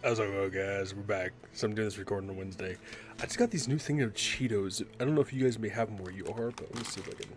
How's it going, guys? We're back. So I'm doing this recording on Wednesday. I just got these new thing of Cheetos. I don't know if you guys may have them where you are, but let me see if I can.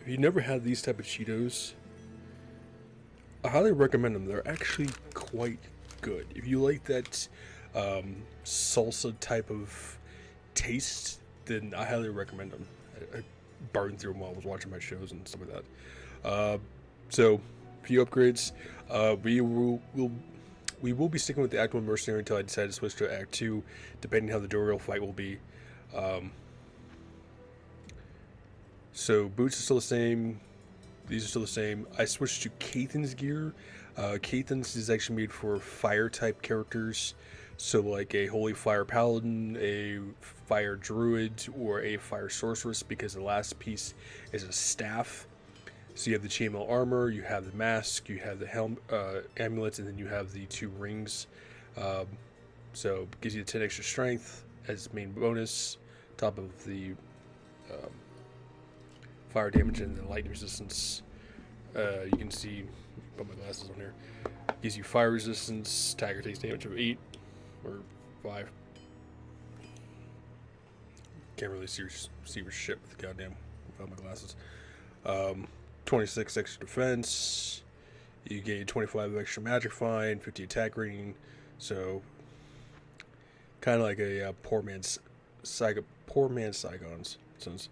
If you never had these type of Cheetos, I highly recommend them. They're actually quite good. If you like that salsa type of taste, then I highly recommend them. I burned through them while I was watching my shows and stuff like that. So, few upgrades. We will be sticking with the Act 1 Mercenary until I decide to switch to Act 2, depending how the Dorial fight will be. So boots are still the same. These are still the same. I switched to Cathan's gear. Cathan's is actually made for fire type characters. So like a Holy Fire Paladin, a Fire Druid, or a Fire Sorceress, because the last piece is a staff. So you have the chainmail armor, you have the mask, you have the helm, amulets, and then you have the 2 rings. So it gives you 10 extra strength as main bonus, top of the fire damage and the lightning resistance. You can see, put my glasses on here. Gives you fire resistance. Tiger takes damage of 8 or 5. Can't really see shit with the goddamn without my glasses. 26 extra defense. You gain 25 extra magic find, 50 attack rating. So kind of like a poor man's Saigons sense.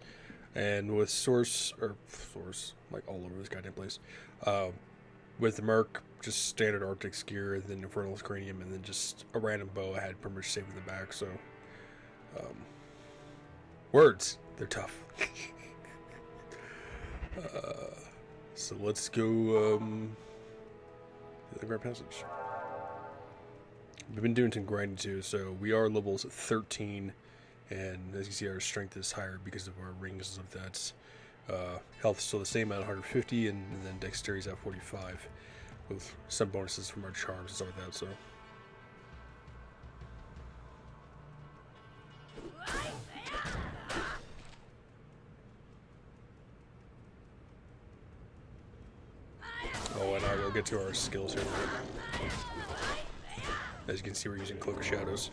And with source, like all over this goddamn place. With the Merc, just standard Arctic gear, and then Infernal's Cranium, and then just a random bow I had pretty much saved in the back. So words, they're tough. So let's go the Grand Passage. We've been doing some grinding too, so we are levels 13, and as you see our strength is higher because of our rings of that. Health is still the same at 150, and then dexterity is at 45, with some bonuses from our charms and stuff like that, so. Oh, and I will get to our skills here. As you can see, we're using Cloak of Shadows.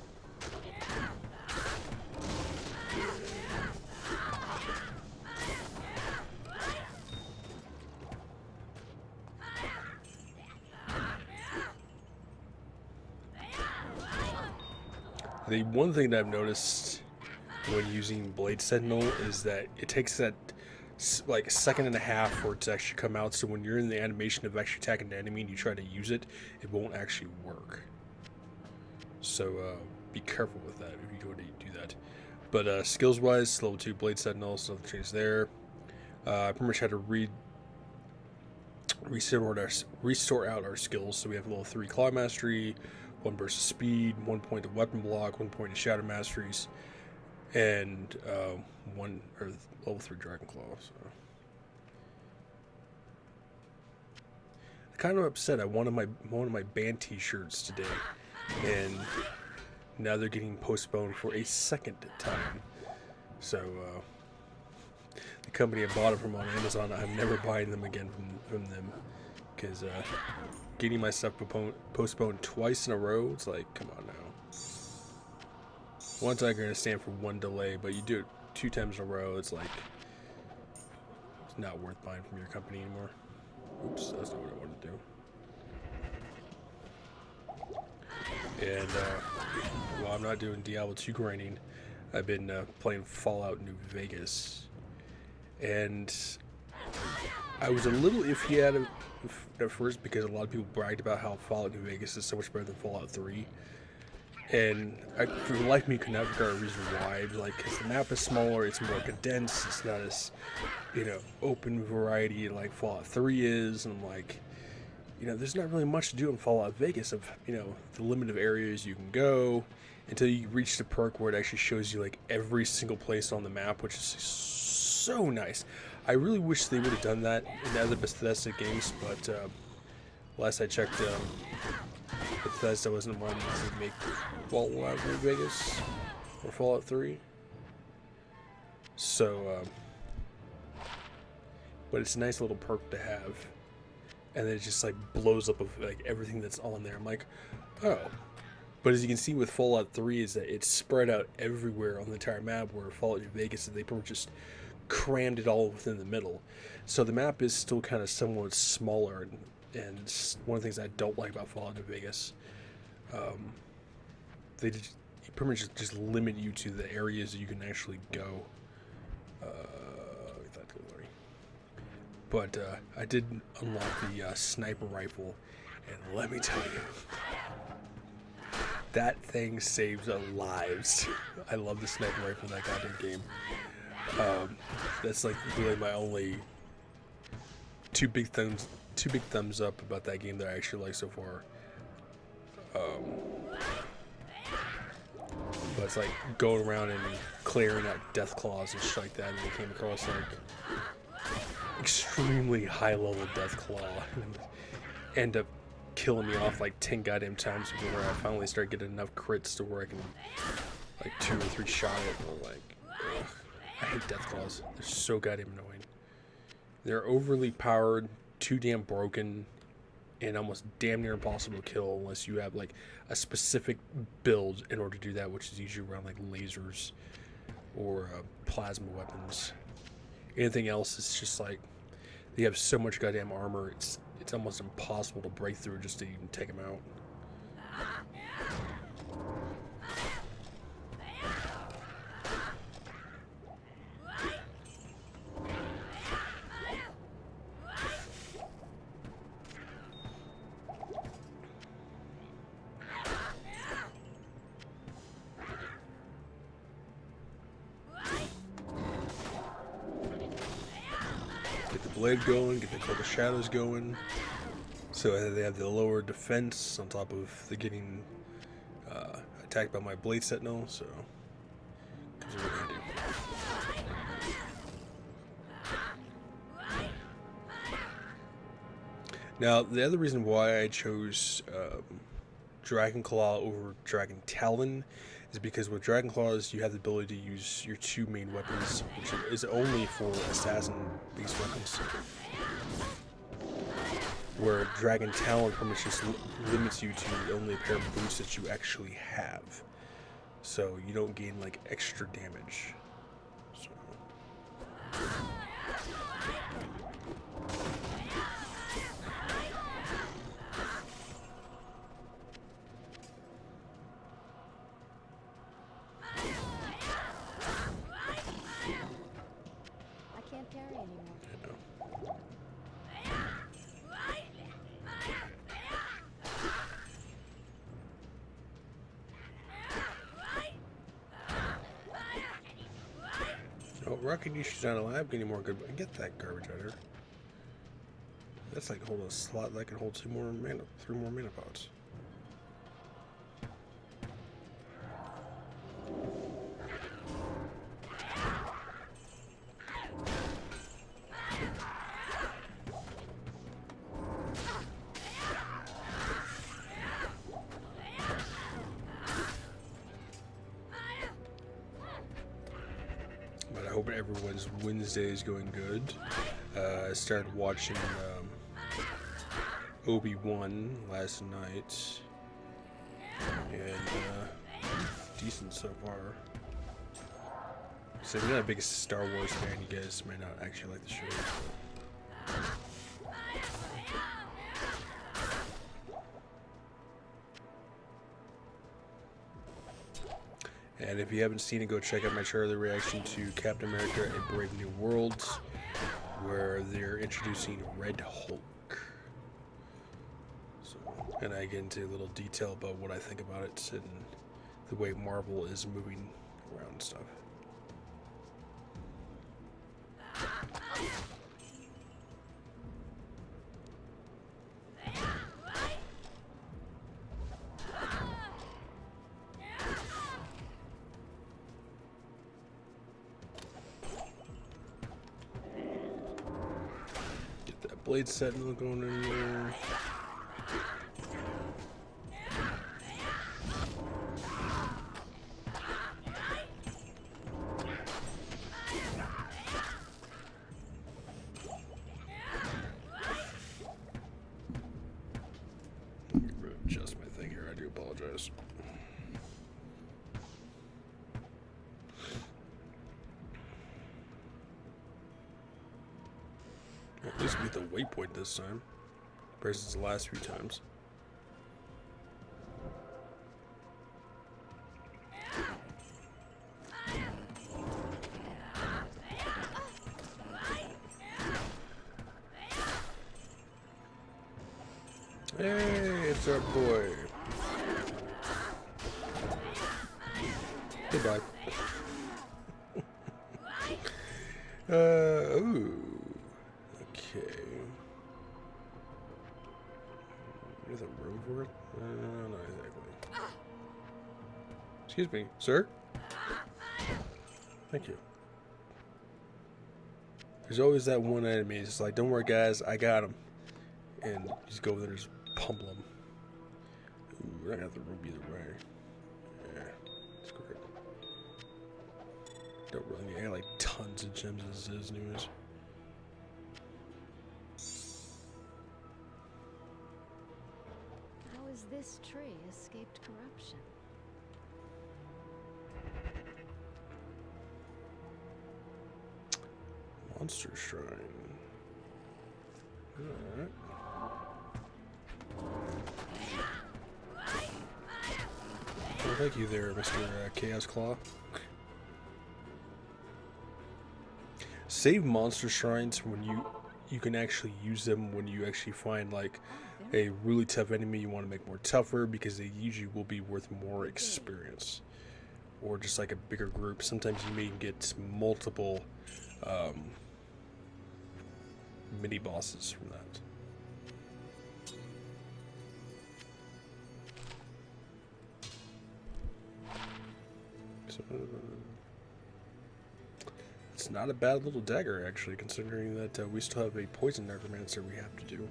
The one thing that I've noticed when using Blade Sentinel is that it takes that like a second and a half for it to actually come out, so when you're in the animation of actually attacking the enemy and you try to use it, it won't actually work. So be careful with that if you go to do that. But skills wise, level 2 Blade Sentinel, so nothing changed there. I pretty much had to restore out our skills, so we have level 3 Claw Mastery, 1 burst of speed, 1 point of weapon block, 1 point of shadow masteries, and level 3 Dragon Claw. So I'm kind of upset. I wanted one of my band T-shirts today, and now they're getting postponed for a second time. So the company I bought it from on Amazon, I'm never buying them again from them, because getting my stuff postponed twice in a row, it's like, come on now. One time I can understand for one delay, but you do it 2 times in a row, it's like, it's not worth buying from your company anymore. Oops, that's not what I wanted to do. And while I'm not doing Diablo 2 grinding, I've been playing Fallout New Vegas. And I was a little iffy at first because a lot of people bragged about how Fallout New Vegas is so much better than Fallout 3. And I, for the life of me, could not figure out a reason why. Like, because the map is smaller, it's more condensed, it's not as, open variety like Fallout 3 is. And I'm like, there's not really much to do in Fallout Vegas of, the limit of areas you can go until you reach the perk where it actually shows you, like, every single place on the map, which is so nice. I really wish they would have done that in other Bethesda games, but last I checked, Bethesda wasn't wanting to make Fallout New Vegas or Fallout 3. So, but it's a nice little perk to have. and then it just like blows up of like everything that's on there. I'm like, oh. But as you can see with Fallout 3 is that it's spread out everywhere on the entire map, where Fallout New Vegas, they pretty much just crammed it all within the middle. So the map is still kind of somewhat smaller, and it's one of the things I don't like about Fallout New Vegas. They pretty much just limit you to the areas that you can actually go. But I did unlock the sniper rifle, and let me tell you, that thing saves lives. I love the sniper rifle in that goddamn game. That's like really my only two big thumbs up about that game that I actually like so far. But it's like going around and clearing out death claws and shit like that, and I came across like extremely high level death claw and end up killing me off like 10 goddamn times before I finally start getting enough crits to where I can like 2 or 3 shot it. And I'm like, ugh, I hate death claws. They're so goddamn annoying. They're overly powered, too damn broken, and almost damn near impossible to kill unless you have like a specific build in order to do that, which is usually around like lasers or plasma weapons. Anything else is just like they have so much goddamn armor, it's almost impossible to break through just to even take them out. Blade going, get the Cloak of Shadows going. So they have the lower defense on top of the getting attacked by my Blade Sentinel, so comes in handy. Now, the other reason why I chose Dragon Claw over Dragon Talon is because with Dragon Claws you have the ability to use your 2 main weapons, which is only for assassin-based weapons. Where Dragon Talon pretty much just limits you to only a pair of boots that you actually have. So you don't gain like extra damage. So. Rocket issues not allowed anymore. Good, get that garbage out of here. That's like hold a slot that can hold 3 more mana pots. I hope everyone's Wednesday is going good. I started watching Obi-Wan last night, and decent so far. So if you're not a big Star Wars fan, you guys may not actually like the show. And if you haven't seen it, go check out my trailer reaction to Captain America: A Brave New World, where they're introducing Red Hulk. So, and I get into a little detail about what I think about it and the way Marvel is moving around and stuff. Blade Sentinel going in there. This will be the waypoint this time versus the last few times. Hey, it's our boy. Goodbye. Ooh. Okay. Is there room for it? Not exactly. Excuse me, sir? Thank you. There's always that one enemy. It's like, don't worry, guys, I got him. And you just go over there and just pummel him. Ooh, we're not gonna have the room either way. Yeah, screw it. Don't really need. I got like tons of gems as it is, anyways. How has this tree escaped corruption? Monster Shrine. Alright. Well, thank you there, Mr. Chaos Claw. Save monster shrines when you can actually use them when you actually find like a really tough enemy you want to make more tougher, because they usually will be worth more experience, or just like a bigger group. Sometimes you may get multiple mini bosses from that. So, it's not a bad little dagger, actually, considering that we still have a poison necromancer we have to do.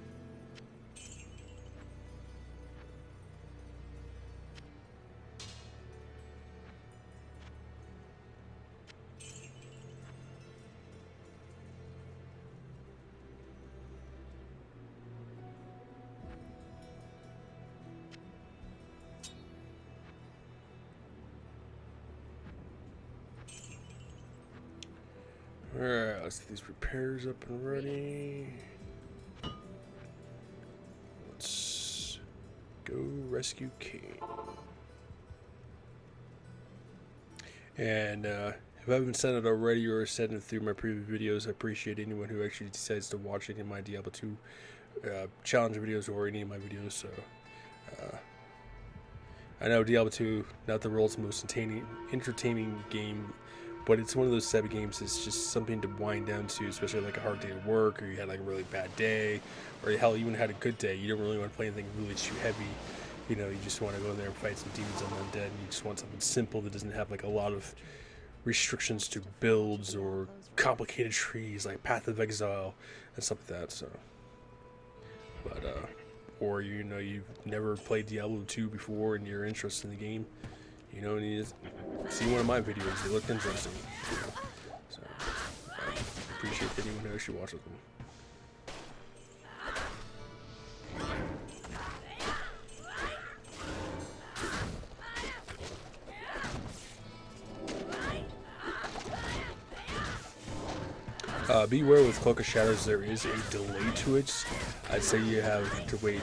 Alright, let's get these repairs up and ready. Let's go rescue Cain. And if I haven't said it already or said it through my previous videos, I appreciate anyone who actually decides to watch any of my Diablo 2 challenge videos or any of my videos. So I know Diablo 2, not the world's most entertaining game, but it's one of those type of games that's just something to wind down to, especially like a hard day at work, or you had like a really bad day, or hell, even had a good day. You don't really want to play anything really too heavy. You know, you just want to go in there and fight some demons on undead, and you just want something simple that doesn't have like a lot of restrictions to builds or complicated trees like Path of Exile and stuff like that. So, but or you know, you've never played Diablo 2 before and you're interested in the game, you know, and you just see one of my videos. They looked interesting. You know? So I appreciate anyone who actually watches them. Beware with Cloak of Shadows, there is a delay to it. I'd say you have to wait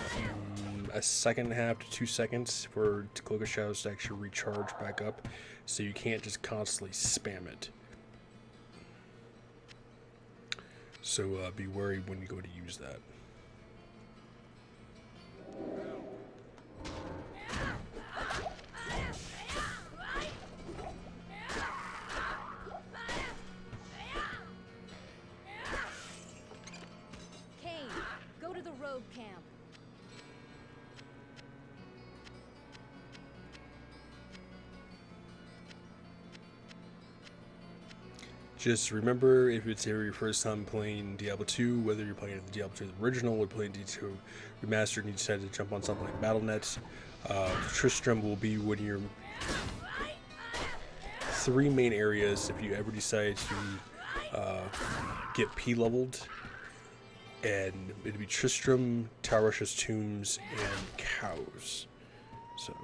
a second and a half to 2 seconds for Cloak of Shadows to actually recharge back up, so you can't just constantly spam it. So be wary when you go to use that. Camp. Just remember, if it's your first time playing Diablo 2, whether you're playing the Diablo 2 original or playing D2 Remastered, and you decide to jump on something like Battle.net, Tristram will be one of your 3 main areas if you ever decide to get P-leveled. And it'd be Tristram, Tarash's Tombs, and Cows. So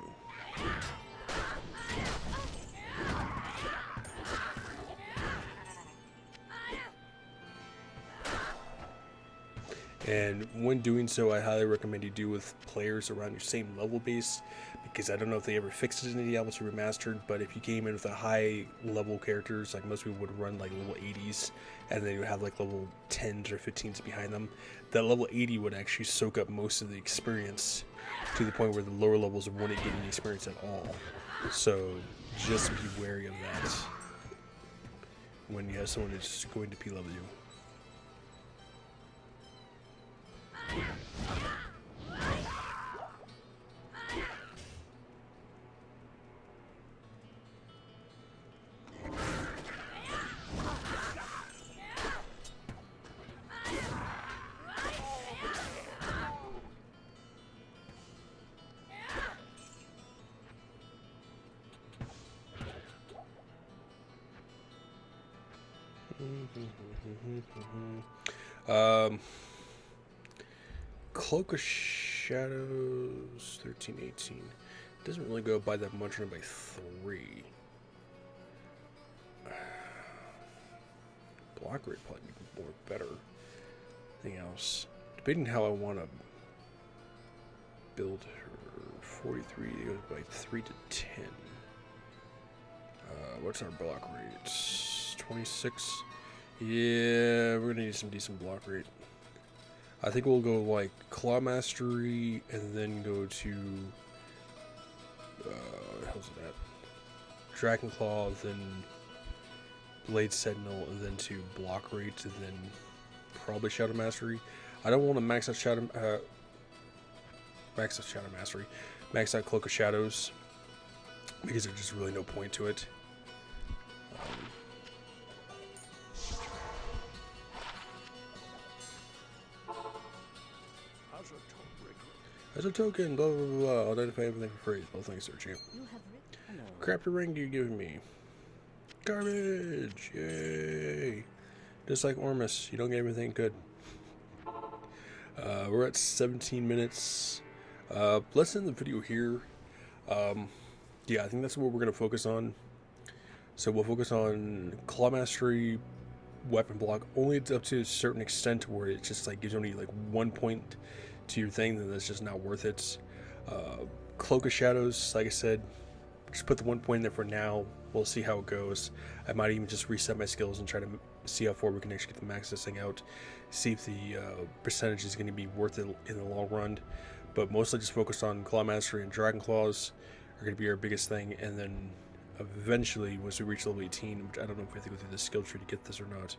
And when doing so, I highly recommend you do with players around your same level base, because I don't know if they ever fixed it in Diablo 2 Remastered, but if you came in with a high level characters, like most people would run like level 80s, and then you would have like level 10s or 15s behind them, that level 80 would actually soak up most of the experience to the point where the lower levels wouldn't get any experience at all. So just be wary of that when you have someone that's going to P-level you. Cloak of Shadows 1318 doesn't really go by that much, only by 3. Block rate probably be more better. Anything else? Debating how I want to build her. 43 goes by 3 to 10. What's our block rate? 26. Yeah, we're gonna need some decent block rate. I think we'll go like Claw Mastery and then go to how's it at? Dragon Claw, then Blade Sentinel, and then to block rate, and then probably Shadow Mastery. I don't want to max out Shadow Mastery, max out Cloak of Shadows, because there's just really no point to it. As a token, blah blah blah, I'll identify everything for free. Oh, thanks, sir, champ. Crap, ring you're giving me. Garbage! Yay! Just like Ormus, you don't get anything good. We're at 17 minutes. Let's end the video here. Yeah, I think that's what we're going to focus on. So we'll focus on Claw Mastery, Weapon Block, only up to a certain extent where it just like gives only like 1 point to your thing, then that's just not worth it. Cloak of Shadows, like I said, just put the 1 point in there for now. We'll see how it goes. I might even just reset my skills and try to see how far we can actually get the max this thing out. See if the percentage is going to be worth it in the long run. But mostly just focus on Claw Mastery and Dragon Claws are going to be our biggest thing. And then eventually, once we reach level 18, which I don't know if we have to go through the skill tree to get this or not,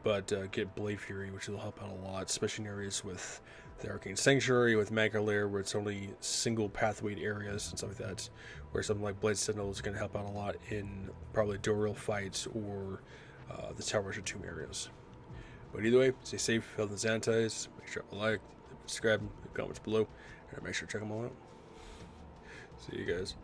but get Blade Fury, which will help out a lot, especially in areas with the Arcane Sanctuary, with Magma Lair, where it's only single pathwayed areas and stuff like that, where something like Blade Sentinel is going to help out a lot in probably Doriel fights or the Tower Rush Tomb areas. But either way, stay safe, health and sanitize, make sure to like, subscribe, leave comments below, and make sure to check them all out. See you guys.